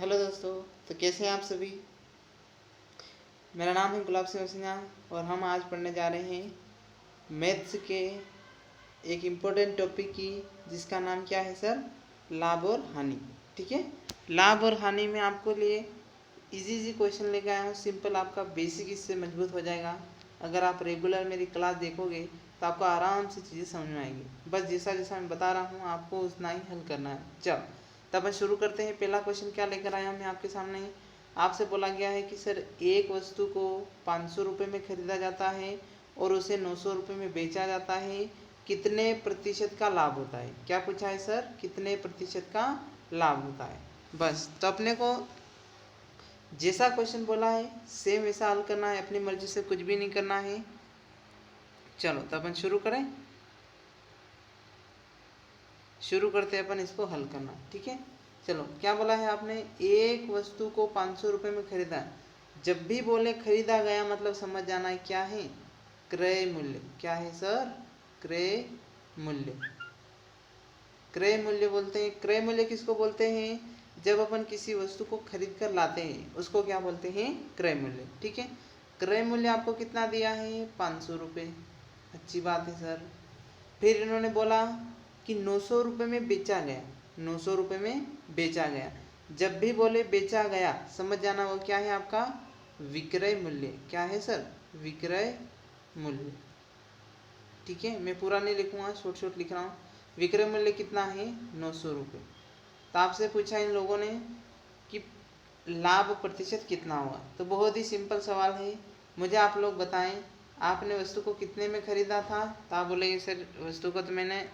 Hello दोस्तों। तो कैसे हैं आप सभी। मेरा नाम है गुलाब सिंह सिन्हा और हम आज पढ़ने जा रहे हैं मैथ्स के एक इम्पोर्टेंट टॉपिक की, जिसका नाम क्या है सर, लाभ और हानि। ठीक है, लाभ और हानि में आपको लिए इजी क्वेश्चन लेके आया हूँ। सिंपल, आपका बेसिक इससे मजबूत हो जाएगा। अगर आप रेगुलर मेरी क्लास देखोगे तो आपको आराम से चीज़ें समझ में आएंगी। बस जैसा जैसा मैं बता रहा हूँ आपको उतना ही हल करना है। चलो तब अपन शुरू करते हैं। पहला क्वेश्चन क्या लेकर आया मैं आपके सामने। आपसे बोला गया है कि सर एक वस्तु को 500 रुपये में खरीदा जाता है और उसे 900 रुपये में बेचा जाता है, कितने प्रतिशत का लाभ होता है। क्या पूछा है सर, कितने प्रतिशत का लाभ होता है। बस तो अपने को जैसा क्वेश्चन बोला है सेम वैसा हल करना है, अपनी मर्जी से कुछ भी नहीं करना है। चलो तो अपन शुरू करें, शुरू करते हैं अपन इसको हल करना। ठीक है, चलो क्या बोला है आपने, एक वस्तु को 500 रुपये में खरीदा। जब भी बोले खरीदा गया मतलब समझ जाना है क्या है, क्रय मूल्य। क्या है सर, क्रय मूल्य। क्रय मूल्य बोलते हैं। क्रय मूल्य किसको बोलते हैं, जब अपन किसी वस्तु को खरीद कर लाते हैं उसको क्या बोलते हैं, क्रय मूल्य। ठीक है, क्रय मूल्य आपको कितना दिया है, 500 रुपये। अच्छी बात है सर। फिर इन्होंने बोला कि 900 रुपये में बेचा गया। 900 रुपये में बेचा गया। जब भी बोले बेचा गया समझ जाना वो क्या है आपका, विक्रय मूल्य। क्या है सर, विक्रय मूल्य। ठीक है, मैं पूरा नहीं लिखूंगा, शॉर्ट शॉर्ट लिख रहा हूँ। विक्रय मूल्य कितना है, 900 रुपये। तो आपसे पूछा इन लोगों ने कि लाभ प्रतिशत कितना होगा। तो बहुत ही सिंपल सवाल है, मुझे आप लोग बताएं आपने वस्तु को कितने में खरीदा था। तो आप बोलेंगे सर वस्तु को तो मैंने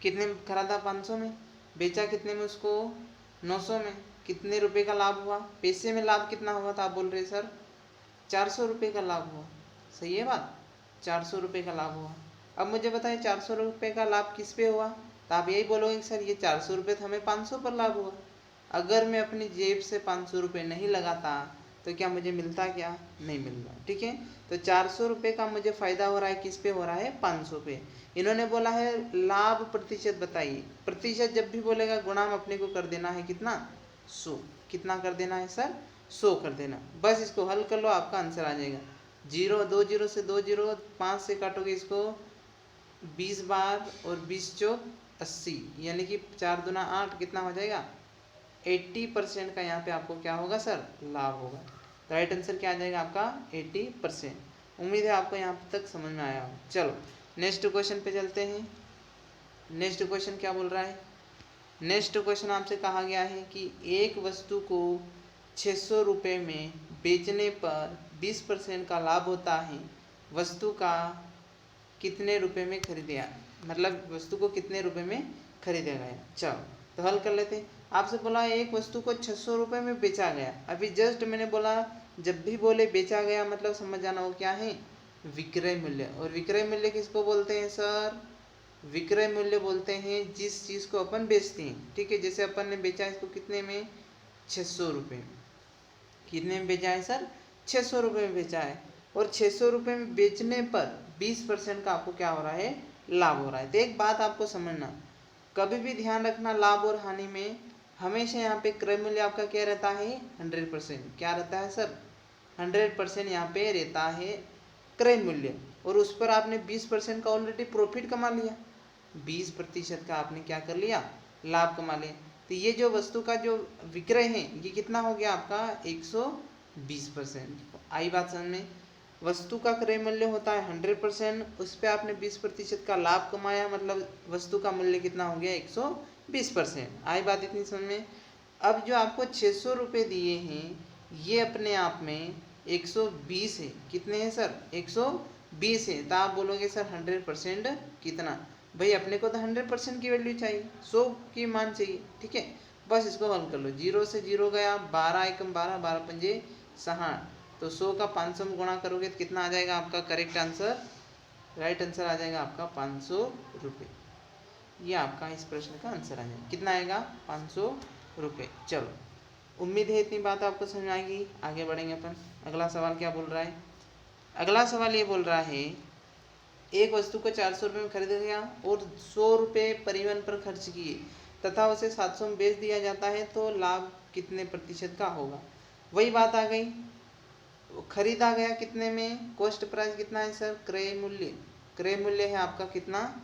कितने में खरीदा, 500 में। बेचा कितने में उसको, 900 में। कितने रुपए का लाभ हुआ, पैसे में लाभ कितना हुआ था। आप बोल रहे सर 400 रुपये का लाभ हुआ। सही है बात, 400 रुपये का लाभ हुआ। अब मुझे बताएं 400 रुपये का लाभ किस पे हुआ। तो आप यही बोलोगे सर ये 400 रुपये तो हमें 500 पर लाभ हुआ। अगर मैं अपनी जेब से 500 रुपये नहीं लगाता तो क्या मुझे मिलता, क्या नहीं मिलता। ठीक है, तो 400 रुपये का मुझे फायदा हो रहा है, किस पे हो रहा है, 500 पे। इन्होंने बोला है लाभ प्रतिशत बताइए। प्रतिशत जब भी बोलेगा गुणा में अपने को कर देना है कितना, 100। कितना कर देना है सर, 100 कर देना। बस इसको हल कर लो, आपका आंसर आ जाएगा। 0 से 2 जीरो, 5 से काटोगे इसको 20 बार और 20 चौक 80, यानी कि 4 दूना 8, कितना हो जाएगा 80% का यहाँ पे आपको क्या होगा सर, लाभ होगा। तो राइट आंसर क्या आ जाएगा आपका 80%। उम्मीद है आपको यहाँ तक समझ में आया हो। चलो नेक्स्ट क्वेश्चन पे चलते हैं। नेक्स्ट क्वेश्चन क्या बोल रहा है, नेक्स्ट क्वेश्चन आपसे कहा गया है कि एक वस्तु को 600 रुपये में बेचने पर 20% का लाभ होता है, वस्तु का कितने रुपए में खरीदा, मतलब वस्तु को कितने रुपए में खरीदा गया। चलो तो हल कर लेते हैं। आपसे बोला एक वस्तु को 600 रुपये में बेचा गया। अभी जस्ट मैंने बोला जब भी बोले बेचा गया मतलब समझ जाना वो क्या है, विक्रय मूल्य। और विक्रय मूल्य किसको बोलते हैं सर, विक्रय मूल्य बोलते हैं जिस चीज़ को अपन बेचते हैं। ठीक है, जैसे अपन ने बेचा इसको कितने में, 600 रुपये में। कितने में बेचा है सर, 600 रुपये में बेचा है। और 600 रुपये में बेचने पर 20% का आपको क्या हो रहा है, लाभ हो रहा है। तो एक बात आपको समझना, कभी भी ध्यान रखना लाभ और हानि में हमेशा यहाँ पे क्रय मूल्य आपका क्या रहता है, 100%। क्या रहता है सर, 100% यहाँ पे रहता है क्रय मूल्य। और उस पर आपने 20% का ऑलरेडी प्रॉफिट कमा लिया, 20% का आपने क्या कर लिया, लाभ कमा लिया। तो ये जो वस्तु का जो विक्रय है ये कितना हो गया आपका, 120%। आई बात समझ में। वस्तु का क्रय मूल्य होता है 100%, उस पर आपने 20% का लाभ कमाया, मतलब वस्तु का मूल्य कितना हो गया, 120%। आई बात इतनी समझ में। अब जो आपको 600 रुपये दिए हैं ये अपने आप में 120 है। कितने हैं सर, 120 है। तो आप बोलोगे सर 100% कितना, भाई अपने को तो 100% की वैल्यू चाहिए, 100 की मान चाहिए। ठीक है, बस इसको हल कर लो। 0 से 0 गया, 12 एकम 12, 12 पंजे 60। तो 100 का 500 में गुणा करोगे तो कितना आ जाएगा आपका करेक्ट आंसर, राइट आंसर आ जाएगा आपका 500 रुपये। ये आपका इस प्रश्न का आंसर आ जाएगा। कितना आएगा, 500 रुपये। चलो उम्मीद है इतनी बात आपको समझ आएगी। आगे बढ़ेंगे अपन। अगला सवाल क्या बोल रहा है, अगला सवाल ये बोल रहा है एक वस्तु को 400 रुपये में खरीदा गया और 100 रुपये परिवहन पर खर्च किए तथा उसे 700 में बेच दिया जाता है तो लाभ कितने प्रतिशत का होगा। वही बात आ गई, खरीदा गया कितने में, कॉस्ट प्राइस कितना है सर, क्रय मूल्य, क्रय मूल्य है आपका कितना,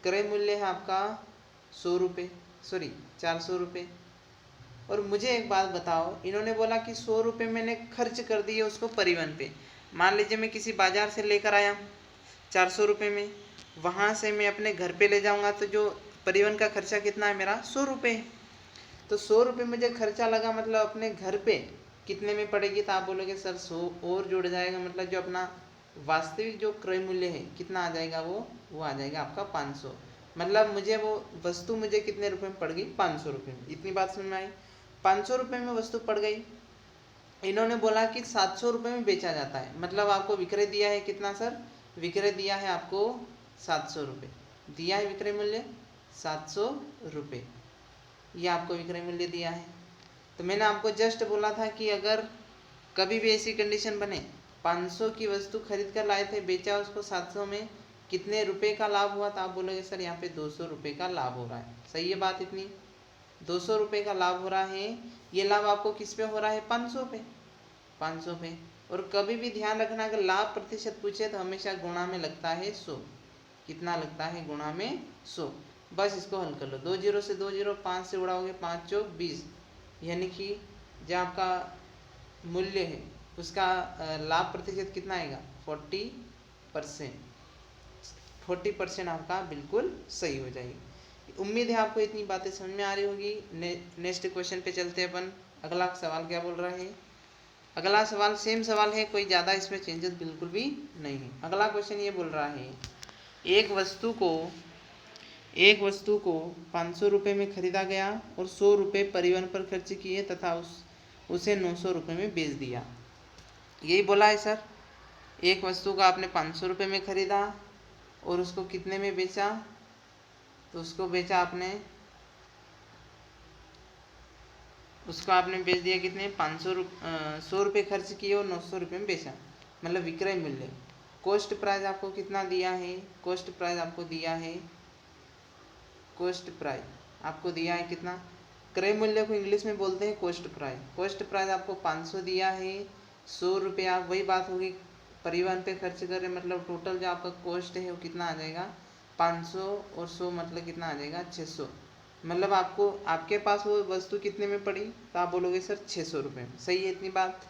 क्रय मूल्य है आपका 100 रुपये, सॉरी 400 रुपये। और मुझे एक बात बताओ, इन्होंने बोला कि 100 रुपये मैंने खर्च कर दिए उसको परिवहन पे। मान लीजिए मैं किसी बाजार से लेकर आया 400 रुपये में, वहाँ से मैं अपने घर पे ले जाऊँगा तो जो परिवहन का खर्चा कितना है मेरा 100 रुपये। तो 100 रुपये मुझे खर्चा लगा, मतलब अपने घर पे कितने में पड़ेगी, तो आप बोलोगे सर 100 और जुड़ जाएगा, मतलब जो अपना वास्तविक जो क्रय मूल्य है कितना आ जाएगा, वो आ जाएगा आपका 500। मतलब मुझे वो वस्तु मुझे कितने रुपए में पड़ गई, 500 रुपये में। इतनी बात समझ में आई, 500 रुपये में वस्तु पड़ गई। इन्होंने बोला कि 700 रुपये में बेचा जाता है, मतलब आपको विक्रय दिया है कितना सर, विक्रय दिया है आपको 700 रुपये, दिया है विक्रय मूल्य 700 रुपये, ये आपको विक्रय मूल्य दिया है। तो मैंने आपको जस्ट बोला था कि अगर कभी भी ऐसी कंडीशन बने, 500 की वस्तु खरीद कर लाए थे, बेचा उसको 700 में, कितने रुपए का लाभ हुआ, तो आप बोलोगे सर यहाँ पे 200 रुपये का लाभ हो रहा है। सही है बात, इतनी 200 रुपये का लाभ हो रहा है। ये लाभ आपको किस पे हो रहा है, 500 पे, 500 पे। और कभी भी ध्यान रखना, अगर लाभ प्रतिशत पूछे तो हमेशा गुणा में लगता है 100। कितना लगता है, गुणा में 100। बस इसको हल कर लो, 2 जीरो से 2 जीरो, 5 से उड़ाओगे 5 चौक 20, यानी कि जो आपका मूल्य है उसका लाभ प्रतिशत कितना आएगा, 40%। 40% आपका बिल्कुल सही हो जाएगी। उम्मीद है आपको इतनी बातें समझ में आ रही होगी। नेक्स्ट क्वेश्चन पे चलते हैं अपन। अगला सवाल क्या बोल रहा है, अगला सवाल सेम सवाल है, कोई ज़्यादा इसमें चेंजेस बिल्कुल भी नहीं है। अगला क्वेश्चन ये बोल रहा है, एक वस्तु को 500 रुपये में खरीदा गया और 100 रुपये परिवहन पर खर्च किए तथा उसे 900 रुपये में बेच दिया। यही बोला है सर, एक वस्तु का आपने 500 रुपये में खरीदा और उसको कितने में बेचा, तो उसको बेचा आपने, उसको आपने बेच दिया कितने, 100 रुपये खर्च किए और 900 रुपये में बेचा, मतलब विक्रय मूल्य। कॉस्ट प्राइस आपको कितना दिया है, कॉस्ट प्राइस आपको दिया है, कॉस्ट प्राइस आपको दिया है कितना, क्रय मूल्य को इंग्लिश में बोलते हैं कॉस्ट प्राइस। कॉस्ट प्राइस आपको 500 दिया है, 100 रुपये आप, वही बात होगी परिवहन पे खर्च कर रहे, मतलब टोटल जो आपका कॉस्ट है वो कितना आ जाएगा, 500 और 100 मतलब कितना आ जाएगा, 600। मतलब आपको, आपके पास वो वस्तु कितने में पड़ी, तो आप बोलोगे सर 600 रुपये में। सही है इतनी बात।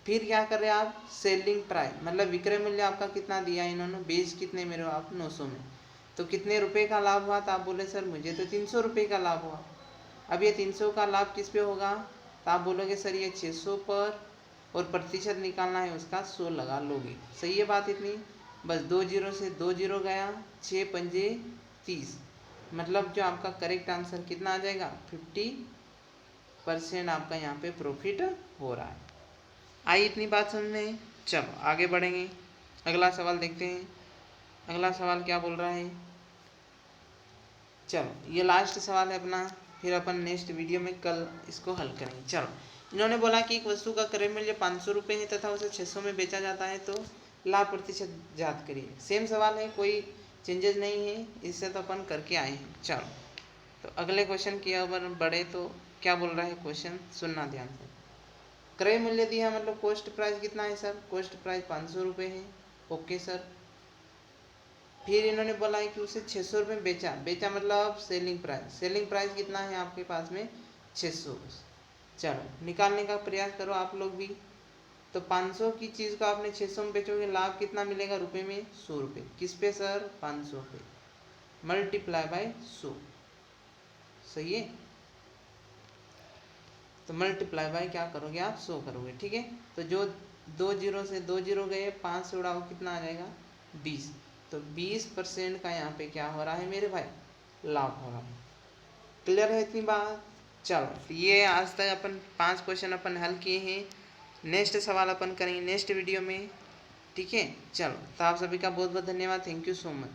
फिर क्या कर रहे हैं आप, सेलिंग प्राइस, मतलब विक्रय मूल्य आपका कितना दिया है इन्होंने, बेच कितने में रहे हो आप, 900 में, तो कितने रुपए का लाभ हुआ, तो आप बोले सर मुझे तो 300 रुपये का लाभ हुआ। अब ये 300 का लाभ किस पे होगा, तो आप बोलोगे सर ये 600 पर, और प्रतिशत निकालना है उसका 100 लगा लोगे। सही है बात इतनी, बस 2 जीरो से 2 जीरो गया, 6 पंजे 30, मतलब जो आपका करेक्ट आंसर कितना आ जाएगा, 50% आपका यहाँ पे प्रॉफिट हो रहा है। आई इतनी बात समझ में। चलो आगे बढ़ेंगे, अगला सवाल देखते हैं। अगला सवाल क्या बोल रहा है, चलो ये लास्ट सवाल है अपना, फिर अपन नेक्स्ट वीडियो में कल इसको हल करेंगे। चलो, इन्होंने बोला कि एक वस्तु का क्रय मूल्य 500 रुपये है तथा उसे 600 में बेचा जाता है, तो लाभ प्रतिशत ज्ञात करिए। सेम सवाल है, कोई चेंजेस नहीं है, इससे तो अपन करके आए हैं। चलो तो अगले क्वेश्चन की ओर बढ़े, तो क्या बोल रहा है क्वेश्चन, सुनना ध्यान से। क्रय मूल्य दिया, मतलब कॉस्ट प्राइस कितना है सर, कॉस्ट प्राइस 500 रुपये है, ओके सर। फिर इन्होंने बोला है कि उसे 600 रुपये में बेचा, बेचा मतलब सेलिंग प्राइस, सेलिंग प्राइस कितना है आपके पास में, 600। चलो निकालने का प्रयास करो आप लोग भी। तो 500 की चीज़ को आपने 600 में बेचोगे, लाभ कितना मिलेगा रुपए में, 100 रुपये। किस पे सर, 500 पे, मल्टीप्लाई बाय 100। सही है, तो मल्टीप्लाई बाय क्या करोगे आप, 100 करोगे, ठीक है। तो जो 2 जीरो से 2 जीरो गए, 5 से उड़ाओ कितना आ जाएगा, 20। तो 20% का यहाँ पे क्या हो रहा है मेरे भाई, लाभ हो रहा है। क्लियर है इतनी बात। चलो तो ये आज तक अपन 5 क्वेश्चन अपन हल किए हैं। नेक्स्ट सवाल अपन करेंगे नेक्स्ट वीडियो में, ठीक है। चलो तो आप सभी का बहुत बहुत धन्यवाद, थैंक यू सो मच।